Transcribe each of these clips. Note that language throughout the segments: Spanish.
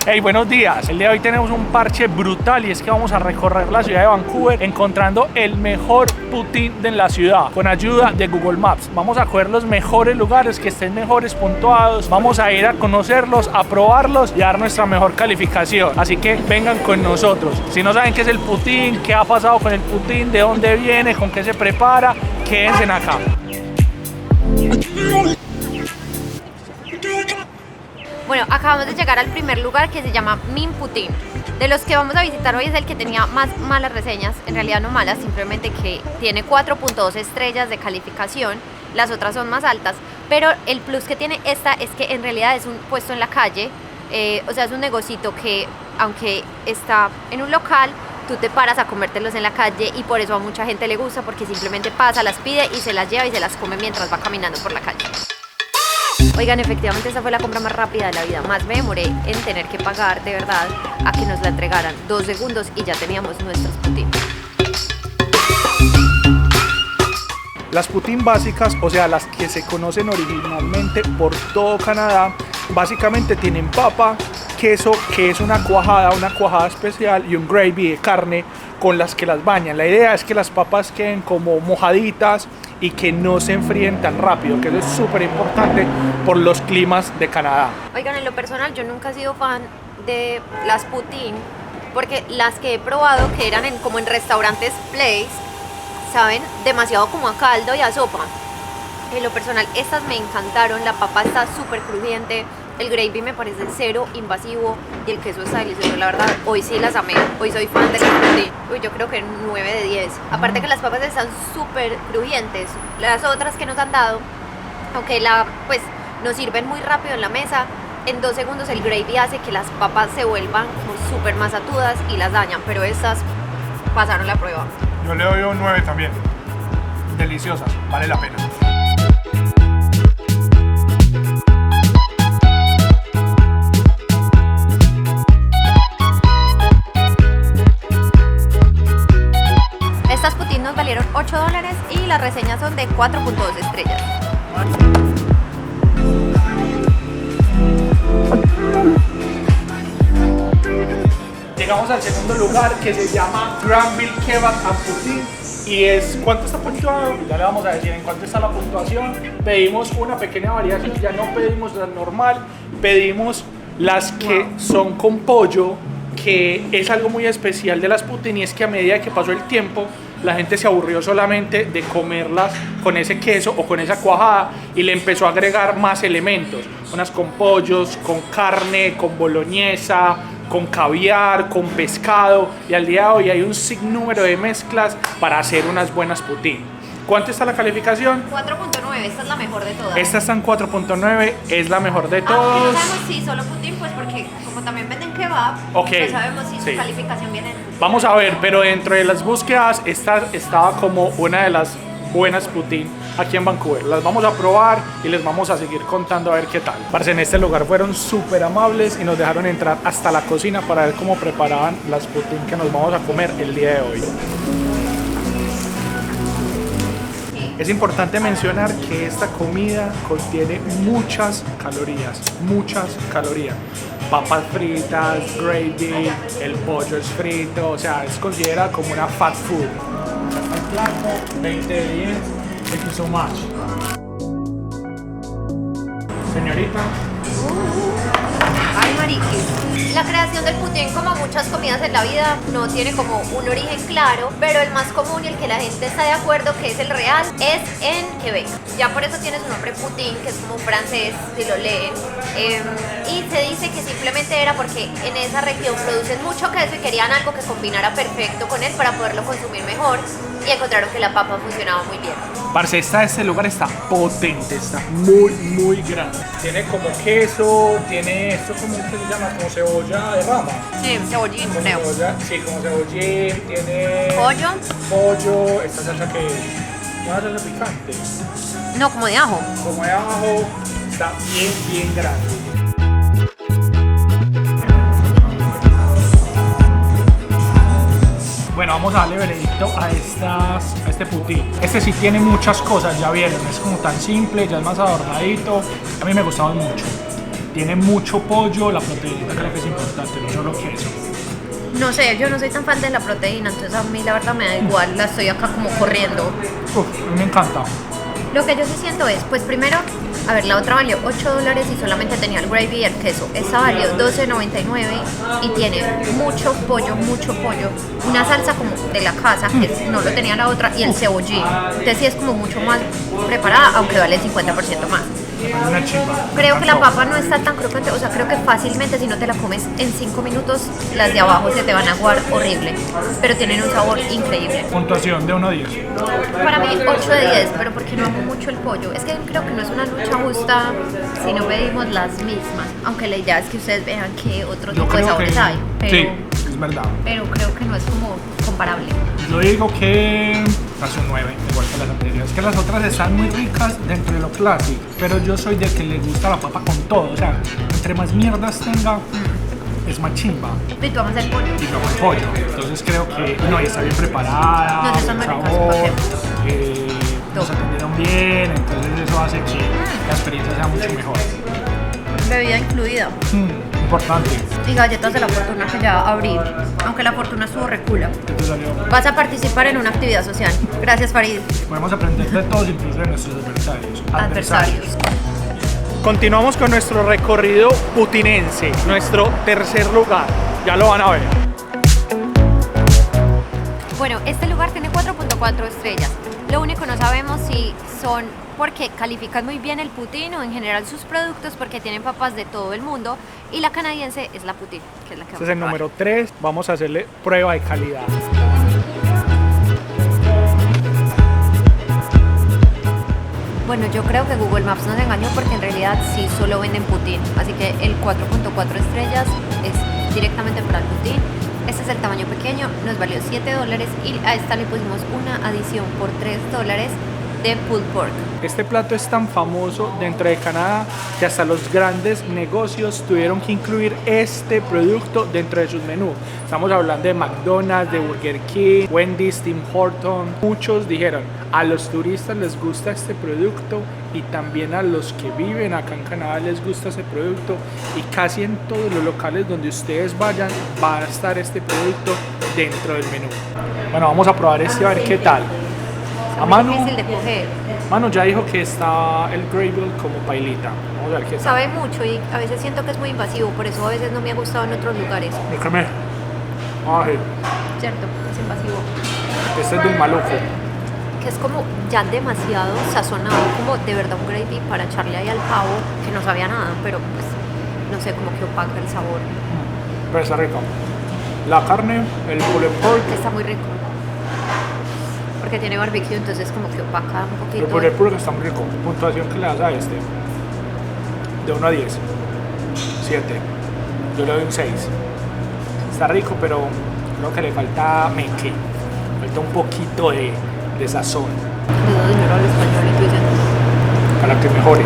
Hey, buenos días. El día de hoy tenemos un parche brutal y es que vamos a recorrer la ciudad de Vancouver encontrando el mejor poutine de la ciudad con ayuda de Google Maps. Vamos a coger los mejores lugares que estén mejores puntuados, vamos a ir a conocerlos, a probarlos y dar nuestra mejor calificación. Así que vengan con nosotros. Si no saben qué es el poutine, qué ha pasado con el poutine, de dónde viene, con qué se prepara, quédense acá. Bueno, acabamos de llegar al primer lugar que se llama Min Poutine. De los que vamos a visitar hoy es el que tenía más malas reseñas, en realidad no malas, simplemente que tiene 4.2 estrellas de calificación, las otras son más altas, pero el plus que tiene esta es que en realidad es un puesto en la calle, o sea, es un negocito que aunque está en un local, tú te paras a comértelos en la calle y por eso a mucha gente le gusta, porque simplemente pasa, las pide y se las lleva y se las come mientras va caminando por la calle. Oigan, efectivamente esta fue la compra más rápida de la vida, más me demoré en tener que pagar de verdad a que nos la entregaran 2 segundos y ya teníamos nuestros poutines. Las poutine básicas, o sea, las que se conocen originalmente por todo Canadá, básicamente tienen papa, queso, que es una cuajada especial, y un gravy de carne con las que las bañan. La idea es que las papas queden como mojaditas y que no se enfríen tan rápido, que eso es súper importante por los climas de Canadá. Oigan, en lo personal yo nunca he sido fan de las poutine porque las que he probado que eran como en restaurantes place saben demasiado como a caldo y a sopa. En lo personal estas me encantaron, la papa está súper crujiente, el gravy me parece cero invasivo y el queso está delicioso. La verdad, hoy sí las amé, hoy soy fan de las poutine. Uy, yo creo que 9 de 10. Aparte que las papas están súper crujientes. Las otras que nos han dado, aunque pues nos sirven muy rápido en la mesa, en 2 segundos el gravy hace que las papas se vuelvan súper masatudas y las dañan, pero estas pasaron la prueba. Yo le doy un 9 también. Deliciosas, vale la pena. Estas poutine nos valieron $8 y las reseñas son de 4.2 estrellas. Llegamos al segundo lugar que se llama Granville Kebab and Poutine y es, ¿cuánto está puntuado? Ya le vamos a decir en cuánto está la puntuación. Pedimos una pequeña variación, ya no pedimos la normal, pedimos las que son con pollo, que es algo muy especial de las poutine y es que a medida que pasó el tiempo la gente se aburrió solamente de comerlas con ese queso o con esa cuajada y le empezó a agregar más elementos, unas con pollos, con carne, con boloñesa, con caviar, con pescado, y al día de hoy hay un sinnúmero de mezclas para hacer unas buenas poutine. ¿Cuánto está la calificación? 4.9, esta es la mejor de todas. Esta está en 4.9, es la mejor de todos. No sabemos si solo poutine, pues porque como también venden kebab, okay, no sabemos si su calificación viene. Vamos a ver, pero dentro de las búsquedas esta estaba como una de las buenas poutine aquí en Vancouver. Las vamos a probar y les vamos a seguir contando a ver qué tal. Parce, en este lugar fueron súper amables y nos dejaron entrar hasta la cocina para ver cómo preparaban las poutine que nos vamos a comer el día de hoy. Es importante mencionar que esta comida contiene muchas calorías, papas fritas, gravy, el pollo es frito, o sea, es considerada como una fast food. El plato, 20 de 10, thank you so much. Señorita. Ay, mariquis. La creación del poutine, como muchas comidas en la vida, no tiene como un origen claro, pero el más común y el que la gente está de acuerdo que es el real es en Quebec. Ya por eso tiene su nombre poutine, que es como francés, si lo leen. Y se dice que simplemente era porque en esa región producen mucho queso y querían algo que combinara perfecto con él para poderlo consumir mejor, y encontraron que la papa funcionaba muy bien. Parce, este lugar está potente, está muy grande. Tiene como queso, tiene esto como que se llama, como cebolla de rama. Sí, cebollín, como creo. Cebolla, sí, como cebollín, tiene pollo, esta salsa que es una salsa picante. No, como de ajo. Como de ajo, está bien grande. Bueno, vamos a darle veredicto a este poutine. Este sí tiene muchas cosas, ya vieron, es como tan simple, ya es más adornadito. A mí me gustaba mucho. Tiene mucho pollo, la proteína creo que es importante. No sé, yo no soy tan fan de la proteína, entonces a mí la verdad me da igual, la estoy acá como corriendo. Uf, a mí me encanta. Lo que yo sí siento es, pues primero, a ver, la otra valió $8 y solamente tenía el gravy y el queso. Esta valió $12.99 y tiene mucho pollo, una salsa como de la casa, que no lo tenía la otra, y el cebollín. Entonces sí es como mucho más preparada, aunque vale el 50% más. Una chimba. Creo que la papa no está tan crocante, o sea, creo que fácilmente si no te la comes en 5 minutos, las de abajo se te van a aguar horrible, pero tienen un sabor increíble. Puntuación de 1 a 10. Para mí 8 de 10, pero porque no amo mucho el pollo. Es que creo que no es una lucha justa si no pedimos las mismas, aunque la idea es que ustedes vean qué otro tipo de sabores hay, pero, sí, es verdad. pero creo que no es como comparable. Yo digo que casi un 9, igual que las anteriores. Es que las otras están muy ricas dentro de lo clásico, pero yo soy de que le gusta la papa con todo. O sea, entre más mierdas tenga, es más chimba. Y tú amas el pollo. Y no más pollo. Entonces creo que no, y está bien preparada, No, son muy ricas, sabor, ¿por nos atendieron bien, entonces eso hace que la experiencia sea mucho mejor. Bebida incluida. Importante. Y galletas de la fortuna que ya abrí, aunque la fortuna estuvo recula. ¿Qué te salió? Vas a participar en una actividad social. Gracias, Farid. Podemos aprender de todos, incluso de nuestros adversarios. Continuamos con nuestro recorrido putinense, nuestro tercer lugar. Ya lo van a ver. Bueno, este lugar tiene 4.4 estrellas. Lo único no sabemos si son porque califican muy bien el Putin o en general sus productos porque tienen papas de todo el mundo, y la canadiense es la Putin, que es la que Este es el número 3. Vamos a hacerle prueba de calidad. Bueno, yo creo que Google Maps nos engañó porque en realidad sí solo venden Putin, así que el 4.4 estrellas es directamente para el Putin. Este es el tamaño pequeño, nos valió $7 y a esta le pusimos una adición por $3 de pulled pork. Este plato es tan famoso dentro de Canadá que hasta los grandes negocios tuvieron que incluir este producto dentro de sus menús. Estamos hablando de McDonald's, de Burger King, Wendy's, Tim Hortons. Muchos dijeron, a los turistas les gusta este producto y también a los que viven acá en Canadá les gusta ese producto, y casi en todos los locales donde ustedes vayan va a estar este producto dentro del menú. Bueno, vamos a probar este a ver qué tal. Es muy difícil de coger. Manu ya dijo que está el Greybill como pailita. Vamos a ver qué tal. Sabe mucho y a veces siento que es muy invasivo, por eso a veces no me ha gustado en otros lugares. Déjame. Ay, Cierto, es invasivo. este es del maluco. Que es como ya demasiado sazonado, como de verdad un gravy para echarle ahí al pavo, que no sabía nada, pero pues no sé, como que opaca el sabor. Pero está rico. La carne, el pulled pork. Está muy rico. Porque tiene barbecue, entonces como que opaca un El poquito. pulled pork está muy rico. Puntuación que le das a este. De 1 a 10. 7. Yo le doy un 6. Está rico, pero creo que le falta meque. Falta un poquito de sazón Le doy dinero al español y tú dices, para que mejore.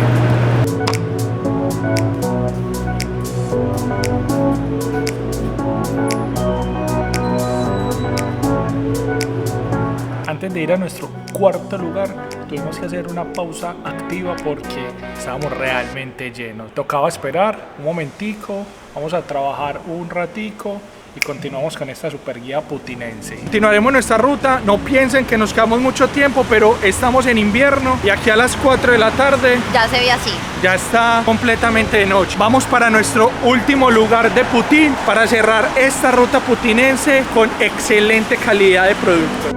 Antes de ir a nuestro cuarto lugar, tuvimos que hacer una pausa activa porque estábamos realmente llenos. Tocaba esperar un momentico, vamos a trabajar un ratico y continuamos con esta super guía putinense. Continuaremos nuestra ruta, no piensen que nos quedamos mucho tiempo, pero estamos en invierno y aquí a las 4 de la tarde ya se ve así. ya está completamente de noche. Vamos para nuestro último lugar de Putin para cerrar esta ruta putinense con excelente calidad de producto.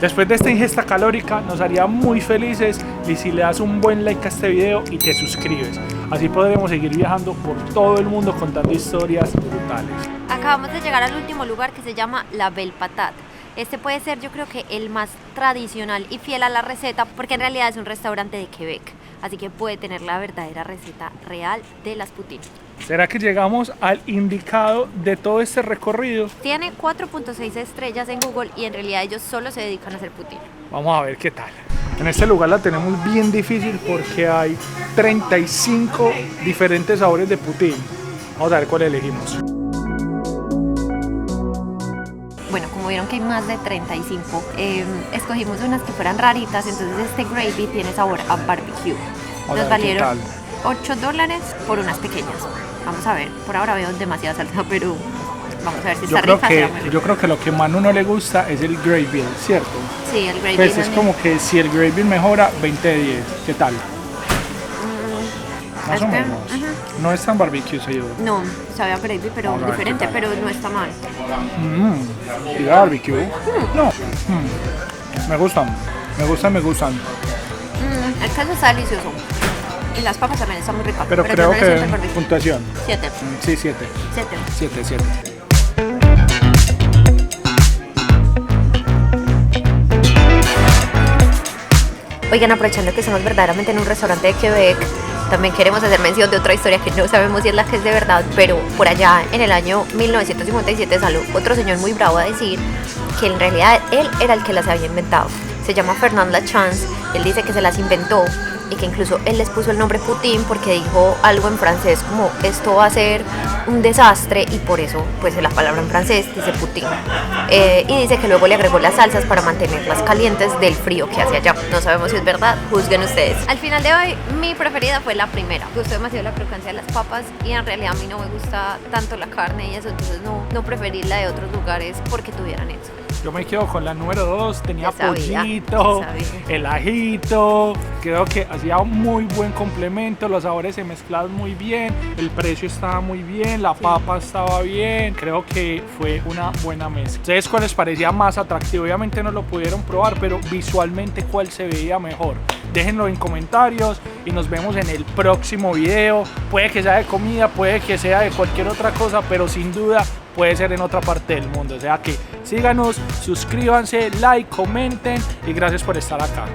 Después de esta ingesta calórica nos haría muy felices y si le das un buen like a este video y te suscribes. Así podremos seguir viajando por todo el mundo contando historias brutales. Acabamos de llegar al último lugar que se llama La Belle Patate. Este puede ser, yo creo que el más tradicional y fiel a la receta porque en realidad es un restaurante de Quebec. Así que puede tener la verdadera receta real de las poutines. ¿Será que llegamos al indicado de todo este recorrido? Tiene 4.6 estrellas en Google y en realidad ellos solo se dedican a hacer poutine. Vamos a ver qué tal. En este lugar la tenemos bien difícil porque hay 35 diferentes sabores de poutine. Vamos a ver cuál elegimos. Bueno, como vieron que hay más de 35, escogimos unas que fueran raritas, entonces este gravy tiene sabor a barbecue. Nos valieron $8 por unas pequeñas. Vamos a ver, por ahora veo demasiada salsa, pero vamos a ver si Yo está creo, rica. que, será muy rica. yo creo que lo que más a uno le gusta es el Greybeer, ¿cierto? Sí, el gravy Pues es como que si el Greybeer mejora, 20 de 10. ¿Qué tal? Más o menos. No es tan barbecue, soy yo. No, sabe a gravy, pero Vamos a ver diferente, qué tal. pero no está mal. ¿Y la barbecue? No. Me gustan. Me gustan. El queso está delicioso. Y las papas también están muy ricas. Pero yo creo no le que siento el barbecue. puntuación. 7. Sí, 7. 7. 7, 7. Oigan, aprovechando que estamos verdaderamente en un restaurante de Quebec, también queremos hacer mención de otra historia que no sabemos si es la que es de verdad, pero por allá en el año 1957 salió otro señor muy bravo a decir que en realidad él era el que las había inventado. Se llama Fernand Lachance, él dice que se las inventó y que incluso él les puso el nombre Poutine porque dijo algo en francés como esto va a ser un desastre y por eso pues la palabra en francés dice Poutine. Y dice que luego le agregó las salsas para mantenerlas calientes del frío que hace allá. No sabemos si es verdad, juzguen ustedes. Al final de hoy mi preferida fue la primera. Me gustó demasiado la crocancia de las papas y en realidad a mí no me gusta tanto la carne y eso, entonces no preferí la de otros lugares porque tuvieran eso. Yo me quedo con la número 2, tenía Ya sabía, pollito, ya sabía. el ajito, creo que hacía un muy buen complemento, los sabores se mezclaban muy bien, el precio estaba muy bien, la papa estaba bien, creo que fue una buena mezcla. ¿Ustedes cuál les parecía más atractivo? Obviamente no lo pudieron probar, pero visualmente cuál se veía mejor. Déjenlo en comentarios y nos vemos en el próximo video. Puede que sea de comida, puede que sea de cualquier otra cosa, pero sin duda puede ser en otra parte del mundo. O sea que síganos, suscríbanse, like, comenten y gracias por estar acá.